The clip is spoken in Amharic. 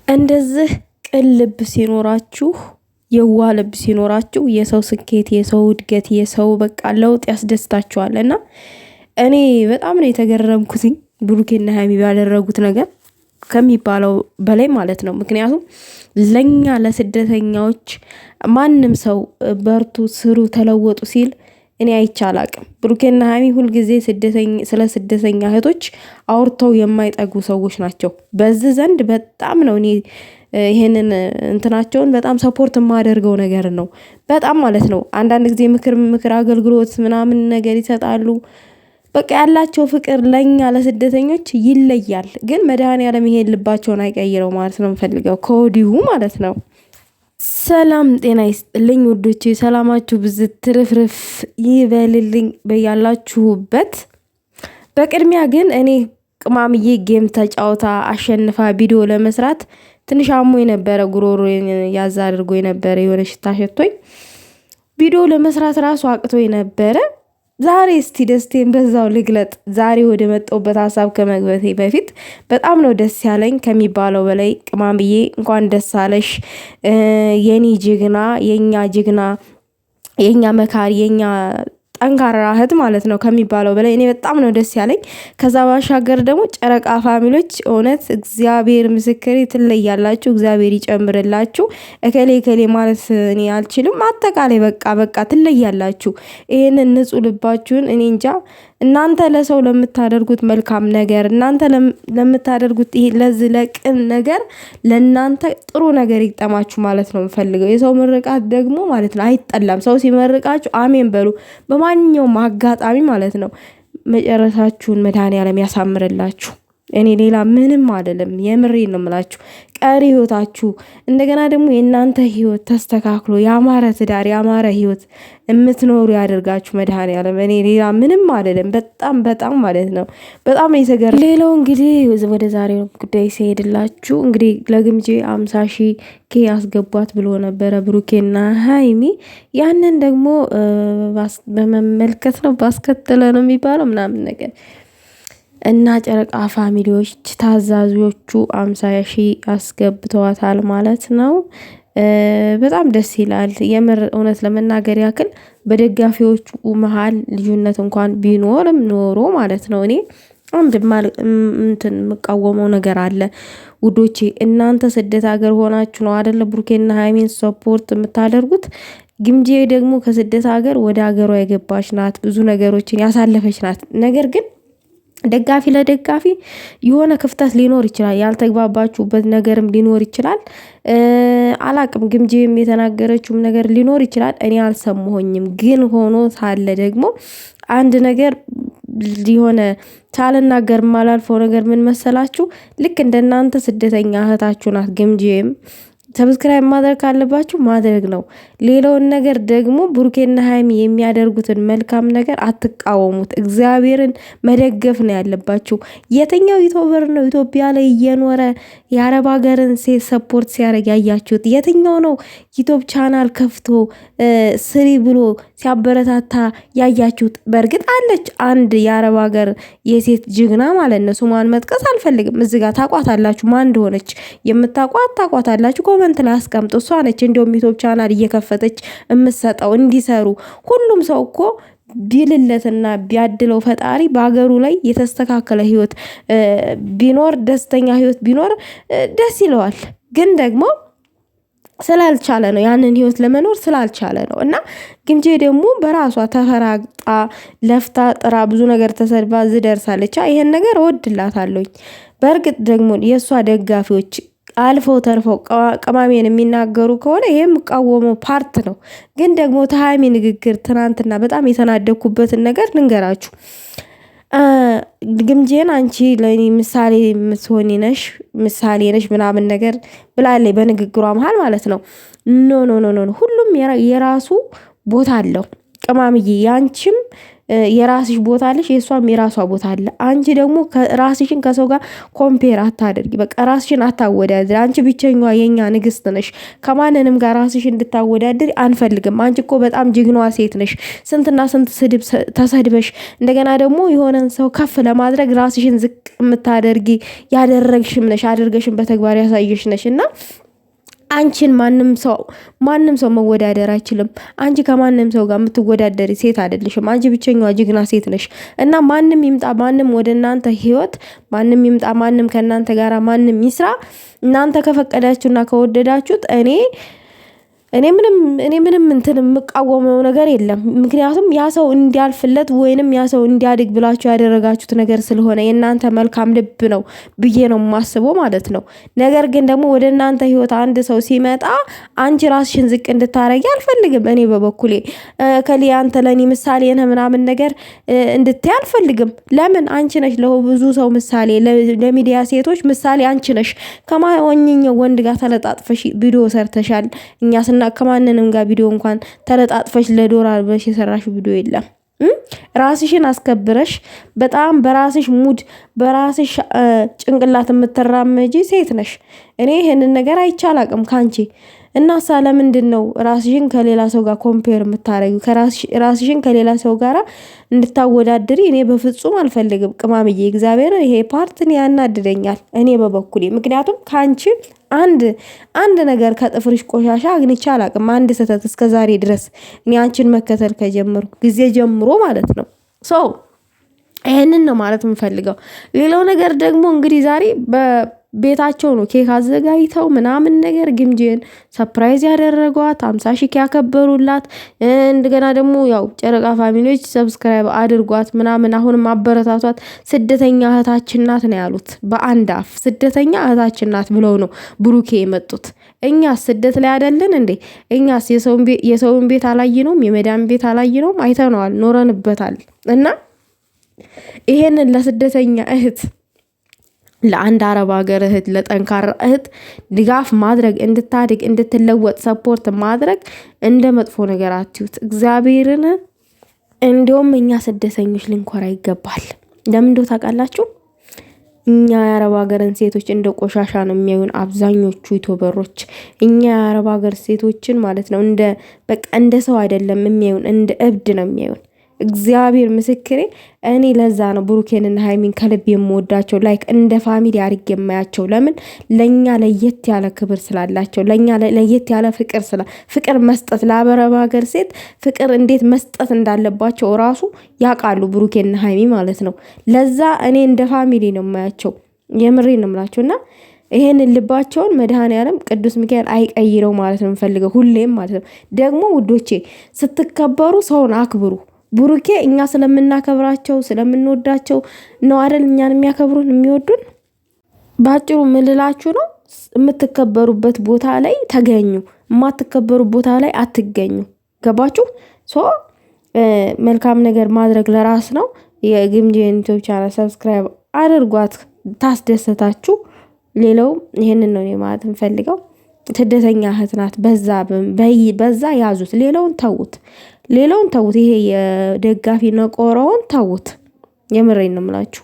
እንደዚህ ቅን ልብ ሲኖራችሁ የዋህ ልብ ሲኖራችሁ የሰው ስኬት የሰው እድገት የሰው በቃ ለውጥ ያስደስታችኋልና እኔ በጣም ነው የተገረምኩት ብሩኬና ሀይሚ ባደረጉት ነገር ከሚባለው በላይ ማለት ነው። ምክንያቱም ለኛ ለስደተኛዎች ማንም ሰው በርቱ ስሩ ተለወጡ ሲል እኔ አይቻላቅም። ብሩኬና ሀይሚ ሁልጊዜ ስለ ስደተኛ እህቶች አውርተው የማይጠጉ ሰዎች ናቸው። በዚህ ዘንድ በጣም ነው እኔ ይሄንን እንትናቸውን በጣም ሰፖርት የማደርገው ነገር ነው። በጣም ማለት ነው። አንዳንድ ጊዜ ምክር አገልግሎት ምናምን ነገር ይሰጣሉ። በቃ ያላቸው ፍቅር ለኛ ለስደተኞች ይለያል። ግን መድኃኒዓለም ይሄን ልባቸውን አይቀይረው ማለት ነው የምፈልገው ከወዲሁ ማለት ነው። ሰላም ጤና ይስጥልኝ ውዶቼ፣ ሰላማችሁ ብዝት ትርፍርፍ ይበልልኝ በያላችሁበት። በቅድሚያ ግን እኔ ቅማምዬ ጌም ተጫውታ አሸንፋ ቪዲዮ ለመስራት ትንሽ አሞ የነበረ ጉሮሮ ያዝ አድርጎ የነበረ የሆነ ሽታ ሸቶኝ ቪዲዮ ለመስራት ራሱ አቅቶ የነበረ። ዛሬ እስቲ ደስቴን በዛው ልግለጥ። ዛሬ ወደ መጣሁበት ሀሳብ ከመግባቴ በፊት በጣም ነው ደስ ያለኝ ከሚባለው በላይ። ቅማምዬ እንኳን ደስ አለሽ የኔ ጀግና፣ የኛ ጀግና፣ የኛ መካሪ፣ የኛ ጠንካራ እህት ማለት ነው ከሚባለው በላይ እኔ በጣም ነው ደስ ያለኝ። ከዛ ባሻገር ደግሞ ጨረቃ ፋሚሎች እውነት እግዚአብሔር ምስክሬ ትለያላችሁ፣ እግዚአብሔር ይጨምርላችሁ። እከሌ እከሌ ማለት እኔ አልችልም። አጠቃላይ በቃ ትለያላችሁ። ይሄንን ንጹህ ልባችሁን እኔ እንጃ እናንተ ለሰው ለምታደርጉት መልካም ነገር እናንተ ለምታደርጉት ይሄ ለዚህ ለቅን ነገር ለእናንተ ጥሩ ነገር ይግጠማችሁ ማለት ነው የምፈልገው። የሰው ምርቃት ደግሞ ማለት ነው አይጠላም። ሰው ሲመርቃችሁ አሜን በሉ በማንኛውም አጋጣሚ ማለት ነው። መጨረሻችሁን መድኃኒዓለም ያሳምርላችሁ። እኔ ሌላ ምንም አይደለም፣ የምሬን ነው የምላችሁ። ቀሪ ህይወታችሁ እንደገና ደግሞ የእናንተ ህይወት ተስተካክሎ ያማረ ትዳር ያማረ ህይወት የምትኖሩ ያደርጋችሁ መድኃኒዓለም። እኔ ሌላ ምንም አይደለም። በጣም ማለት ነው በጣም ነው የተገረመው። ሌላው እንግዲህ ወደ ዛሬው ጉዳይ ሲሄድላችሁ እንግዲህ ለግምጄ 50,000 ኬ ያስገቧት ብሎ ነበረ ብሩኬና ሀይሚ። ያንን ደግሞ በመመልከት ነው ባስከተለ ነው የሚባለው ምናምን ነገር እና ጨረቃ ፋሚሊዎች ታዛዦቹ 50,000 አስገብተዋታል ማለት ነው። በጣም ደስ ይላል የምር። እውነት ለመናገር ያክል በደጋፊዎቹ መሃል ልዩነት እንኳን ቢኖርም ኖሮ ማለት ነው እኔ አንድ የምቃወመው ነገር አለ ውዶቼ። እናንተ ስደት ሀገር ሆናችሁ ነው አይደለ ብሩኬና ሀይሚን ሰፖርት የምታደርጉት። ግምጄ ደግሞ ከስደት ሀገር ወደ ሀገሯ የገባች ናት፣ ብዙ ነገሮችን ያሳለፈች ናት። ነገር ግን ደጋፊ ለደጋፊ የሆነ ክፍተት ሊኖር ይችላል፣ ያልተግባባችሁበት ነገርም ሊኖር ይችላል። አላቅም ግምጄም የተናገረችውም ነገር ሊኖር ይችላል። እኔ አልሰማሁኝም። ግን ሆኖ ሳለ ደግሞ አንድ ነገር የሆነ ሳልናገር ማላልፈው ነገር ምን መሰላችሁ? ልክ እንደናንተ ስደተኛ እህታችሁ ናት ግምጄም። ሰብስክራይብ ማድረግ ካለባችሁ ማድረግ ነው። ሌላውን ነገር ደግሞ ብሩኬና ሀይሚ የሚያደርጉትን መልካም ነገር አትቃወሙት። እግዚአብሔርን መደገፍ ነው ያለባችሁ። የትኛው ዩቲዩበር ነው ኢትዮጵያ ላይ እየኖረ የአረብ ሀገርን ሴት ሰፖርት ሲያደርግ ያያችሁት? የትኛው ነው ዩቲዩብ ቻናል ከፍቶ ስሪ ብሎ ሲያበረታታ ያያችሁት? በእርግጥ አለች አንድ የአረብ ሀገር የሴት ጀግና ማለት ነው። ስሟን መጥቀስ አልፈልግም። እዚህ ጋር ታቋታላችሁ፣ ማን እንደሆነች የምታቋት ታቋታላችሁ። ኮመንት ላይ አስቀምጡ። እሷ ነች እንደውም ዩቲዩብ ቻናል እየከፈተች የምትሰጠው እንዲሰሩ። ሁሉም ሰው እኮ ቢልለትና ቢያድለው ፈጣሪ በሀገሩ ላይ የተስተካከለ ህይወት ቢኖር ደስተኛ ህይወት ቢኖር ደስ ይለዋል። ግን ደግሞ ስላልቻለ ነው፣ ያንን ህይወት ለመኖር ስላልቻለ ነው። እና ግምጄ ደግሞ በራሷ ተፈራግጣ ለፍታ ጥራ ብዙ ነገር ተሰድባ ዝደርሳለች። ይሄን ነገር እወድላታለሁኝ። በእርግጥ ደግሞ የእሷ ደጋፊዎች አልፈው ተርፈው ቅማሜን የሚናገሩ ከሆነ ይሄ የምቃወመው ፓርት ነው። ግን ደግሞ ተሃይሚ ንግግር ትናንትና በጣም የተናደኩበትን ነገር ልንገራችሁ። ግምጄን አንቺ ለኔ ምሳሌ ምትሆኒ ነሽ፣ ምሳሌ ነሽ ምናምን ነገር ብላለች በንግግሯ መሃል ማለት ነው። ኖ ሁሉም የራሱ ቦታ አለው። ቅማምዬ ያንቺም የራስሽ ቦታ አለሽ፣ የእሷም የራሷ ቦታ አለ። አንቺ ደግሞ ራስሽን ከሰው ጋር ኮምፔር አታደርጊ። በቃ ራስሽን አታወዳድሪ። አንቺ ብቸኛዋ የኛ ንግስት ነሽ። ከማንንም ጋር ራስሽ እንድታወዳድሪ አንፈልግም። አንቺ እኮ በጣም ጀግናዋ ሴት ነሽ። ስንትና ስንት ስድብ ተሰድበሽ እንደገና ደግሞ የሆነን ሰው ከፍ ለማድረግ ራስሽን ዝቅ የምታደርጊ ያደረግሽም ነሽ፣ አድርገሽም በተግባር ያሳየሽ ነሽ እና አንቺን ማንም ሰው መወዳደር አይችልም። አንቺ ከማንም ሰው ጋር የምትወዳደሪ ሴት አይደለሽም። አንቺ ብቸኛዋ ጀግና ሴት ነሽ እና ማንም ይምጣ ማንም ወደ እናንተ ህይወት ማንም ይምጣ ማንም ከእናንተ ጋር ማንም ይስራ፣ እናንተ ከፈቀዳችሁና ከወደዳችሁት እኔ ምንም እንትን የምቃወመው ነገር የለም። ምክንያቱም ያ ሰው እንዲያልፍለት ወይንም ያ ሰው እንዲያድግ ብላችሁ ያደረጋችሁት ነገር ስለሆነ የእናንተ መልካም ልብ ነው ብዬ ነው የማስበው ማለት ነው። ነገር ግን ደግሞ ወደ እናንተ ህይወት አንድ ሰው ሲመጣ አንቺ ራስሽን ዝቅ እንድታረጊ አልፈልግም። እኔ በበኩሌ ከሊ አንተ ለኔ ምሳሌ ነህ ምናምን ነገር እንድትይ አልፈልግም። ለምን አንቺ ነሽ ለብዙ ሰው ምሳሌ፣ ለሚዲያ ሴቶች ምሳሌ አንቺ ነሽ። ከማንኛው ወንድ ጋር ተለጣጥፈሽ ቪዲዮ ሰርተሻል። እኛ ከማንንም ጋር ቪዲዮ እንኳን ተለጣጥፈሽ ለዶላር ብለሽ የሰራሽው ቪዲዮ የለም። ራስሽን አስከብረሽ በጣም በራስሽ ሙድ በራስሽ ጭንቅላት የምትራመጂ ሴት ነሽ። እኔ ይሄንን ነገር አይቻል አቅም ካንቺ እና ለምንድነው ራስሽን ከሌላ ሰው ጋር ኮምፔር የምታረጊው? ራስሽን ከሌላ ሰው ጋር እንድታወዳድሪ እኔ በፍጹም አልፈልግም። ቅማምዬ እግዚአብሔር ይሄ ፓርትን ያናድደኛል እኔ በበኩሌ። ምክንያቱም ካንቺ አንድ ነገር ከጥፍርሽ ቆሻሻ አግኝቼ አላቅም። አንድ ስህተት እስከዛሬ ድረስ እኔ አንቺን መከተል ከጀመርኩ ጊዜ ጀምሮ ማለት ነው። ይሄንን ነው ማለት የምፈልገው። ሌላው ነገር ደግሞ እንግዲህ ዛሬ በቤታቸው ነው ኬክ አዘጋጅተው ምናምን ነገር ግምጄን ሰርፕራይዝ ያደረጓት 50 ሺህ ያከበሩላት። እንደገና ደግሞ ያው ጨረቃ ፋሚሊዎች ሰብስክራይብ አድርጓት ምናምን አሁንም አበረታቷት። ስደተኛ እህታችን ናት ነው ያሉት በአንድ አፍ። ስደተኛ እህታችን ናት ብለው ነው ብሩኬ የመጡት። እኛስ ስደት ላይ አይደለን እንዴ? እኛስ የሰውን ቤት አላየነውም? የመዳን ቤት አላየነውም? አይተነዋል፣ ኖረንበታል። እና ይሄንን ለስደተኛ እህት ለአንድ አረብ ሀገር እህት ለጠንካራ እህት ድጋፍ ማድረግ እንድታድግ እንድትለወጥ ሰፖርት ማድረግ እንደ መጥፎ ነገር አትዩት። እግዚአብሔርን እንዲሁም እኛ ስደተኞች ልንኮራ ይገባል። ለምን እንደው ታውቃላችሁ? እኛ የአረብ ሀገርን ሴቶች እንደ ቆሻሻ ነው የሚያዩን አብዛኞቹ ዩቲዩበሮች። እኛ የአረብ ሀገር ሴቶችን ማለት ነው እንደ ሰው አይደለም የሚያዩን፣ እንደ እብድ ነው የሚያዩን። እግዚአብሔር ምስክሬ። እኔ ለዛ ነው ብሩኬንና ሃይሚን ከልብ የምወዳቸው፣ ላይክ እንደ ፋሚሊ አድርጌ የማያቸው። ለምን? ለኛ ለየት ያለ ክብር ስላላቸው፣ ለኛ ለየት ያለ ፍቅር መስጠት፣ ለአረብ ሀገር ሴት ፍቅር እንዴት መስጠት እንዳለባቸው ራሱ ያውቃሉ ብሩኬንና ሃይሚ ማለት ነው። ለዛ እኔ እንደ ፋሚሊ ነው የማያቸው። የምሬ ነው የምላቸውና ይሄንን ልባቸውን መድኃኔዓለም ቅዱስ ሚካኤል አይቀይረው ማለት ነው የምፈልገው ሁሌም ማለት ነው። ደግሞ ውዶቼ ስትከበሩ ሰውን አክብሩ። ብሩኬ እኛ ስለምናከብራቸው ስለምንወዳቸው ነው አይደል እኛን የሚያከብሩን የሚወዱን። ባጭሩ ምልላችሁ ነው የምትከበሩበት ቦታ ላይ ተገኙ፣ የማትከበሩ ቦታ ላይ አትገኙ። ገባችሁ? መልካም ነገር ማድረግ ለራስ ነው። የግምጄን ዩቲዩብ ቻናል ሰብስክራይብ አድርጓት ታስደሰታችሁ። ሌላው ይሄንን ነው ማለት እንፈልገው። ስደተኛ እህት ናት። በዛ ያዙት። ሌላውን ተውት። ይሄ የደጋፊ ነቆራውን ተውት። የምሬን ነው የምላችሁ።